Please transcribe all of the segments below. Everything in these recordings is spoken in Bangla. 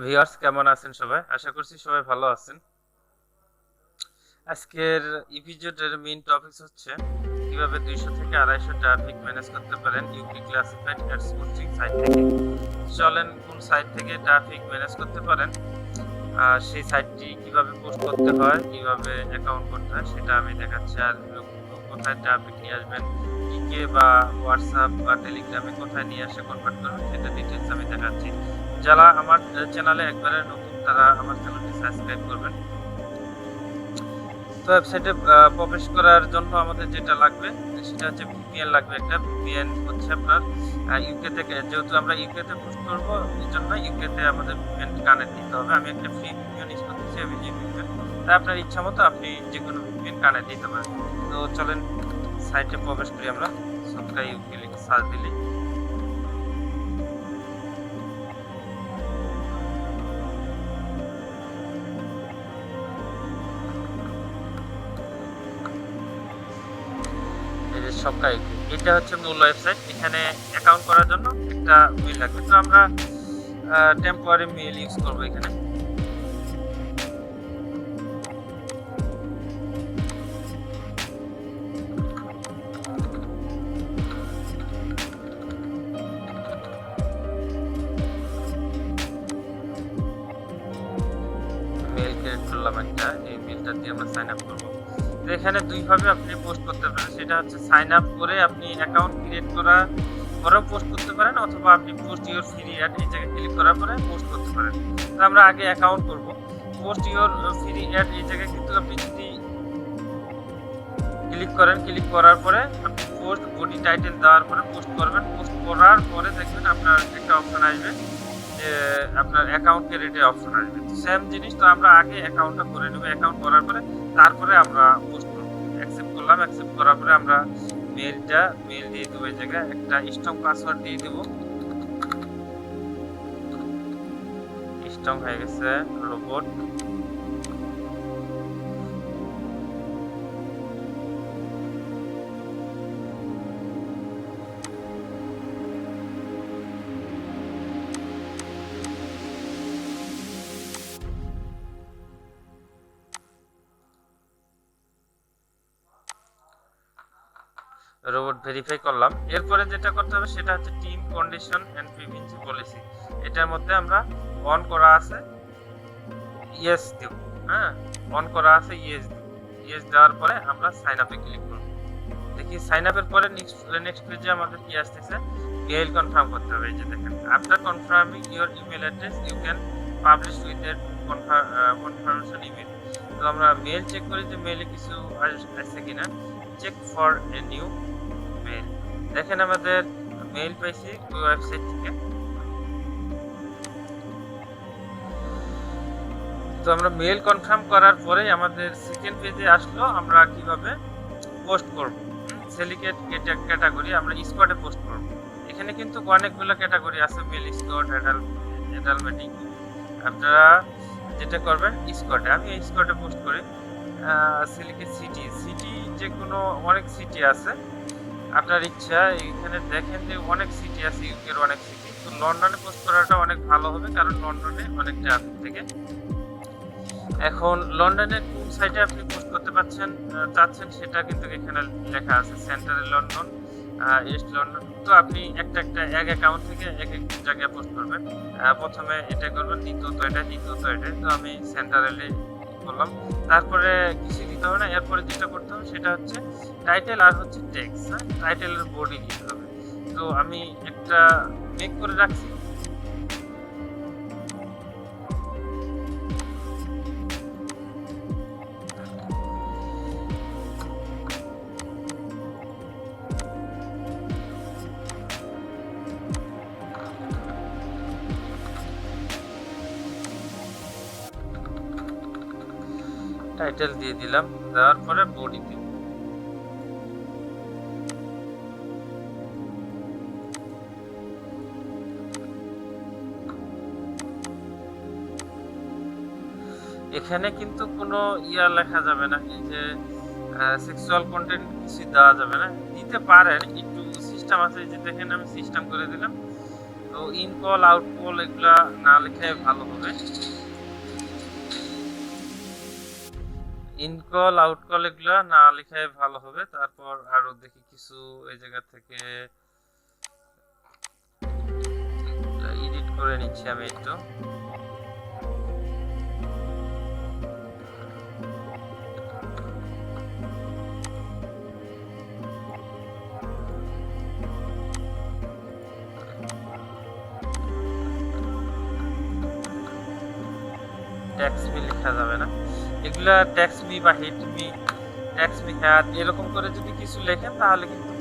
ভিউয়ার্স কেমন আছেন সবাই? আশা করছি সবাই ভালো আছেন। আজকের এপিসোডের মেইন টপিকস হচ্ছে কিভাবে 200 থেকে 250 ট্রাফিক ম্যানেজ করতে পারেন UP classified ads posting site থেকে। চলেন কোন সাইট থেকে ট্রাফিক ম্যানেজ করতে পারেন, সেই সাইটটি কিভাবে পোস্ট করতে হয়, কিভাবে অ্যাকাউন্ট করতে হয় সেটা আমি দেখাচ্ছি। আর কোথায় ট্রাফিক নিয়ে আসবেন, ডিকে বা হোয়াটসঅ্যাপ বা টেলিগ্রামে কোথায় নিয়ে এসে কনভার্ট করবেন সেটা ডিটেলস আমি দেখাচ্ছি। যারা আমার চ্যানেলে একবারে নতুন তারা আমার চ্যানেলটি সাবস্ক্রাইব করবেন। তো ওয়েবসাইটে প্রবেশ করার জন্য আমাদের যেটা লাগবে সেটা হচ্ছে ভিপিএন লাগবে। একটা ভিপিএন হচ্ছে আপনার ইউকে থেকে, যেহেতু আমরা ইউকে তে পোস্ট করবো এই জন্য ইউকে তে আমাদের ভিপিএন কানেক্ট দিতে হবে। আমি একটা ফ্রি ভিপিএন ইউজ করতেছি, এভিজি ভিপিএন। তাই আপনার ইচ্ছা মতো আপনি যে কোনো ভিপিএন কানেক্ট দিতে পারেন। তো চলেন সাইটে প্রবেশ করি আমরা। সক্কা ইউকে লিখে সার্চ দিলেই সক্কা ইউকে, এটা হচ্ছে মূল ওয়েবসাইট। এখানে অ্যাকাউন্ট করার জন্য একটা মেইল লাগবে। তো আমরা টেম্পোরারি মেইল ইউজ করবো এখানে। মেইল ক্রিয়েট করলাম একটা, এই মেইলটা দিয়ে আমরা সাইন আপ করবো। তো এখানে দুইভাবে আপনি পোস্ট করতে পারেন, সেটা হচ্ছে সাইন আপ করে আপনি অ্যাকাউন্ট ক্রিয়েট করা পরেও পোস্ট করতে পারেন, অথবা আপনি পোস্ট ইওর ফ্রি অ্যাড এই জায়গায় ক্লিক করার পরে পোস্ট করতে পারেন। তো আমরা আগে অ্যাকাউন্ট করব। পোস্ট ইওর ফ্রি অ্যাড এই জায়গায় কিন্তু আপনি যদি ক্লিক করেন, ক্লিক করার পরে আপনি পোস্ট বডি টাইটেল দেওয়ার পরে পোস্ট করবেন। পোস্ট করার পরে দেখবেন আপনার একটা অপশন আসবে যে আপনার অ্যাকাউন্ট ক্রেডিটের অপশন আসবে। তো সেম জিনিস, তো আমরা আগে অ্যাকাউন্টটা করে নেব। অ্যাকাউন্ট করার পরে তারপরে আমরা পোস্ট করব। অ্যাকসেপ্ট করলাম, অ্যাকসেপ্ট করার পরে আমরা মেল দিয়ে দেবো। এই জায়গায় একটা স্ট্রং পাসওয়ার্ড দিয়ে দেবো। স্ট্রং হয়ে গেছে রোবট। রোবট ভেরিফাই করলাম। এরপরে যেটা করতে হবে সেটা হচ্ছে টিম কন্ডিশন এন্ড প্রিভেন্সি পলিসি। এটার মধ্যে আমরা অন করা আছে, ইয়েস দেব। হ্যাঁ, অন করা আছে, ইয়েস দেব। ইয়েস দেওয়ার পরে আমরা সাইন আপে ক্লিক করব। দেখি সাইন আপের পরে নেক্সট পেজে আমাদের কি আসতেছে, মেইল কনফার্ম করতে হবে। এই যে দেখেন, after confirming your email address you can publish with that confirmation email. তো আমরা মেইল চেক করি যে মেইলে কিছু আসছে কিনা। Check for a new mail. দেখেন আমাদের মেইল পাইছি ওই ওয়েবসাইট থেকে। তো আমরা মেইল কনফার্ম করার পরে আমাদের সেকেন্ড পেজে আসলো আমরা কিভাবে পোস্ট করব। সিলেক্ট ক্যাটাগরি, আমরা স্কোয়াডে পোস্ট করব। এখানে কিন্তু অনেকগুলো ক্যাটাগরি আছে, মেল স্কোয়াড, অ্যাডালমেটিক। আপনারা যেটা করবেন স্কোয়াডে, আমি এই স্কোয়াডে পোস্ট করি। সিলেক্ট সিটি যে কোনো অনেক সিটি আছে, আপনার ইচ্ছা। এখানে দেখেন যে অনেক সিটি আছে, ইউকের অনেক সিটি। তো লন্ডনে পোস্ট করাটা অনেক ভালো হবে, কারণ লন্ডনে অনেক ট্রাফিক থেকে। এখন লন্ডনের কোন সাইটে আপনি পোস্ট করতে চাচ্ছেন সেটা কিন্তু এখানে লেখা আছে। Central London, east London. তো আপনি এক অ্যাকাউন্ট থেকে এক জায়গায় পোস্ট করবেন। প্রথমে এটা করবেন, দ্বিতীয়ত এটা। তো আমি সেন্ট্রালে করলাম। তারপরে কিছু দিতে হবে না। এরপরে যেটা করতে হবে সেটা হচ্ছে টাইটেল আর হচ্ছে টেক্সট। টাইটেলের বডি দিতে হবে। তো আমি একটা মেক করে রাখছি। টাইটেল দিয়ে দিলাম, দেওয়ার পরে বডি দিব। এখানে কিন্তু কোনো লেখা যাবে না, এই যে সেক্সুয়াল কন্টেন্ট কিছু দেওয়া যাবে না। দিতে পারেন, একটু সিস্টেম আছে। এই যে দেখেন আমি সিস্টেম করে দিলাম। তো ইন কল আউট কল এগুলা না লেখাই ভালো হবে। ইন কল আউট কল এগুলা না লেখাই ভালো হবে। তারপর আরো দেখি কিছু এই জায়গা থেকে এডিট করে নিচ্ছি আমি একটু। ট্যাক্স মি লেখা যাবে না, এগুলা ট্যাক্স মি বা hit me, text me had এরকম করে যদি কিছু লেখেন তাহলে কিন্তু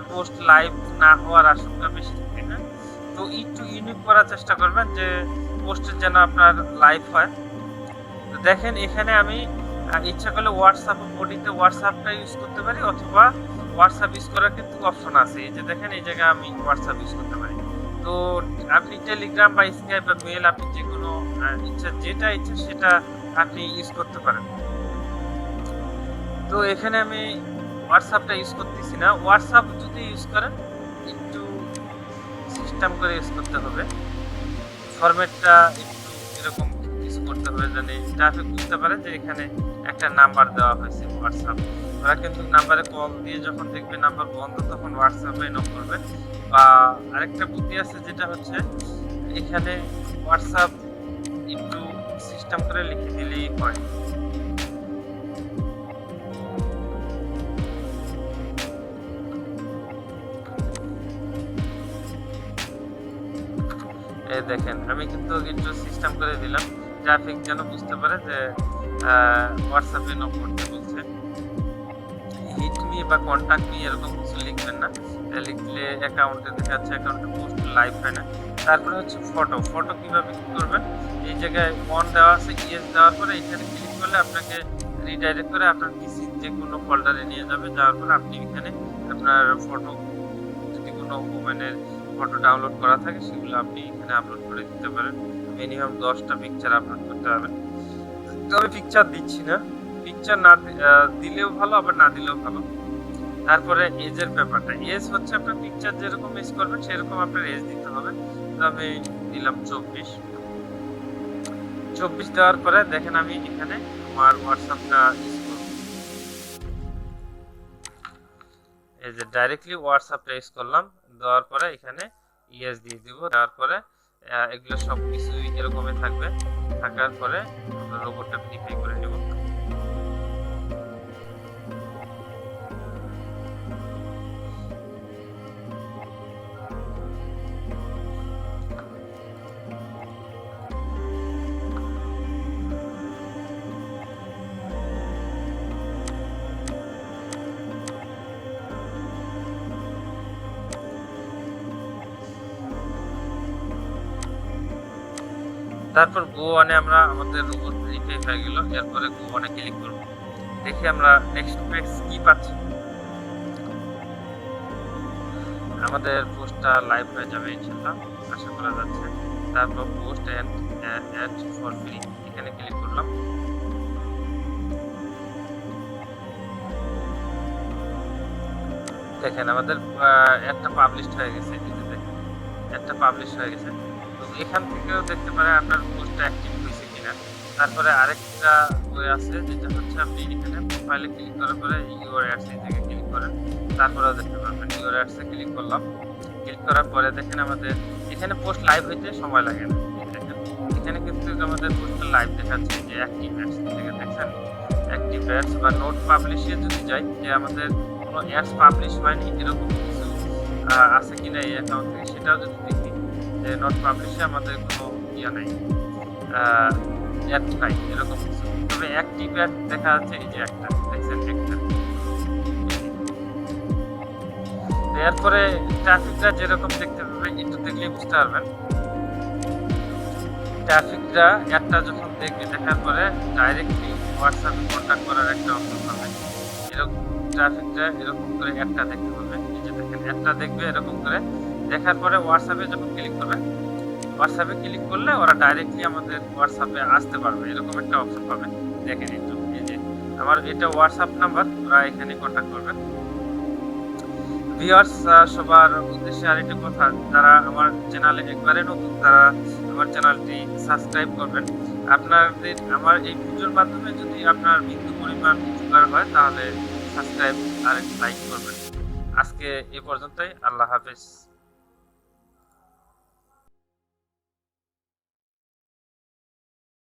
পোস্ট লাইভ না হওয়ার আশঙ্কা বেশি থাকে। হ্যাঁ, তো একটু ইউনিক করার চেষ্টা করবেন যে পোস্টের যেন আপনার লাইভ হয়। তো দেখেন এখানে আমি ইচ্ছা করলে হোয়াটসঅ্যাপ বডিতে হোয়াটসঅ্যাপটা ইউজ করতে পারি, অথবা হোয়াটসঅ্যাপ ইউজ করার কিন্তু অপশন আছে। এই যে দেখেন এই জায়গায় আমি হোয়াটসঅ্যাপ ইউজ করতে পারি। তো আপনি টেলিগ্রাম বা স্কাইপ বা মেল আপনি যে কোনো ইচ্ছা যেটা ইচ্ছা সেটা আপনি ইউজ করতে পারেন। তো এখানে আমি হোয়াটসঅ্যাপটা ইউজ করতেছি না। হোয়াটসঅ্যাপ যদি ইউজ করেন একটু সিস্টেম করে ইউজ করতে হবে, ফরম্যাটটা একটু এরকম ইউজ করতে হবে জানি ট্রাফিক বুঝতে পারে যে এখানে একটা নাম্বার দেওয়া হয়েছে হোয়াটসঅ্যাপ। ওরা কিন্তু নাম্বারে কল দিয়ে যখন দেখবে নাম্বার বন্ধ তখন হোয়াটসঅ্যাপে নক করবে। বা আরেকটা বুদ্ধি আছে যেটা হচ্ছে এখানে হোয়াটসঅ্যাপ একটু সিস্টেম করে লিখে দিলেই হয়। এই দেখেন আমি কিন্তু একটু সিস্টেম করে দিলাম, ট্রাফিক যেন বুঝতে পারে যে হোয়াটসঅ্যাপে নক করতে বলছে। হিট মি বা কন্টাক্ট মি এরকম কিছু লিখবেন না, লিখলে অ্যাকাউন্টে দেখাচ্ছে অ্যাকাউন্টে পোস্ট লাইভ হয় না। তারপরে হচ্ছে ফটো, ফটো কিভাবে কি করবেন, এই জায়গায় অন দেওয়া আছে, ইয়েস দেওয়ার পরে এখানে ক্লিক করলে আপনাকে রিডাইরেক্ট করে আপনার পিসি যে কোনো ফোল্ডারে নিয়ে যাবে। যাওয়ার পরে আপনি এখানে আপনার ফটো যদি কোনো ওমেনের ফটো ডাউনলোড করা থাকে সেগুলো আপনি এখানে আপলোড করে দিতে পারেন। মিনিমাম 10টা পিকচার আপলোড করতে হবে। তো আমি পিকচার দিচ্ছি না, পিকচার না দিলেও ভালো আবার না দিলেও ভালো। তারপরে এজের ব্যাপারটা, এজ হচ্ছে আপনার পিকচার যেরকম এজ করবেন সেরকম আপনার এজ দিতে হবে। তো আমি দিলাম 24 দেওয়ার পরে দেখেন আমি এখানে আমার হোয়াটসঅ্যাপটা ইউজ করব। এই যে ডাইরেক্টলি হোয়াটসঅ্যাপটা ইউজ করলাম, দেওয়ার পরে এখানে ইয়েস দিয়ে দিব। দেওয়ার পরে এগুলো সব কিছুই এরকমই থাকবে। থাকার পরে আমরা রোবটটা ভেরিফাই করে নেব। তারপর গো অনে আমরা আমাদের রোবট ভেরিফাই হয়ে গেল। এরপরে গো অনে ক্লিক করব, দেখি আমরা নেক্সট পেজ কি পাচ্ছি। আমাদের পোস্টটা লাইভ হয়ে যাবে ইনশাআল্লাহ, আশা করা যাচ্ছে। তারপর post and ad for free এখানে ক্লিক করলাম। দেখেন আমাদের একটা পাবলিশড হয়ে গেছে, এই যে দেখেন একটা পাবলিশ হয়ে গেছে। তো এখান থেকেও দেখতে পারেন আপনার পোস্টটা অ্যাক্টিভ হয়েছে কিনা। তারপরে আরেকটা ওয়ে আছে যেটা হচ্ছে আপনি এখানে প্রোফাইলে ক্লিক করার পরে ইউর অ্যাডস এই জায়গায় ক্লিক করেন, তারপরেও দেখতে পারবেন। ইউর অ্যাডসে ক্লিক করলাম, ক্লিক করার পরে দেখেন আমাদের এখানে পোস্ট লাইভ হইতে সময় লাগে না। দেখেন এখানে কিন্তু আমাদের পোস্টটা লাইভ দেখাচ্ছে যে অ্যাক্টিভ অ্যাডস থেকে দেখছেন, অ্যাক্টিভ অ্যাডস বা নোট পাবলিশে যদি যাই যে আমাদের কোনো অ্যাডস পাবলিশ হয়নি এরকম কিছু আছে কিনা এই অ্যাকাউন্ট থেকে সেটাও যদি দেখি যে নট পাবলিশে আমাদের কোনো ইয়া নাই, অ্যাড নাই এরকম কিছু। তবে অ্যাক্টিভ অ্যাড দেখা যাচ্ছে এই যে একটা দেখছেন একটা। এরপরে ট্রাফিকটা যেরকম দেখতে পাবেন একটু দেখলেই বুঝতে পারবেন। ট্রাফিকটা একটা যখন দেখবে দেখার পরে ডাইরেক্টলি হোয়াটসঅ্যাপে কন্ট্যাক্ট করার একটা অপশন পাবে। এরকম ট্রাফিকটা এরকম করে একটা দেখতে পাবে, এই যে দেখেন একটা দেখবে এরকম করে দেখার পরে হোয়াটসঅ্যাপে যখন ক্লিক করবে, হোয়াটসঅ্যাপে ক্লিক করলে ওরা ডাইরেক্টলি আমাদের হোয়াটসঅ্যাপে আসতে পারবে এরকম একটা অপশন পাবে। দেখেন একটু এই যে আমার এটা হোয়াটসঅ্যাপ নাম্বার, ওরা এখানে কন্ট্যাক্ট করবে। ভিউয়ার্স, সবার উদ্দেশ্যে আরেকটা কথা, যারা আমার চ্যানেলে একবারে নতুন তারা আমার চ্যানেলটি সাবস্ক্রাইব করবেন। আপনাদের আমার এই ভিডিওর মাধ্যমে যদি আপনার বিন্দু পরিমাণ উপকার হয় তাহলে সাবস্ক্রাইব আর লাইক করবেন। আজকে এ পর্যন্তই। আল্লাহ হাফেজ।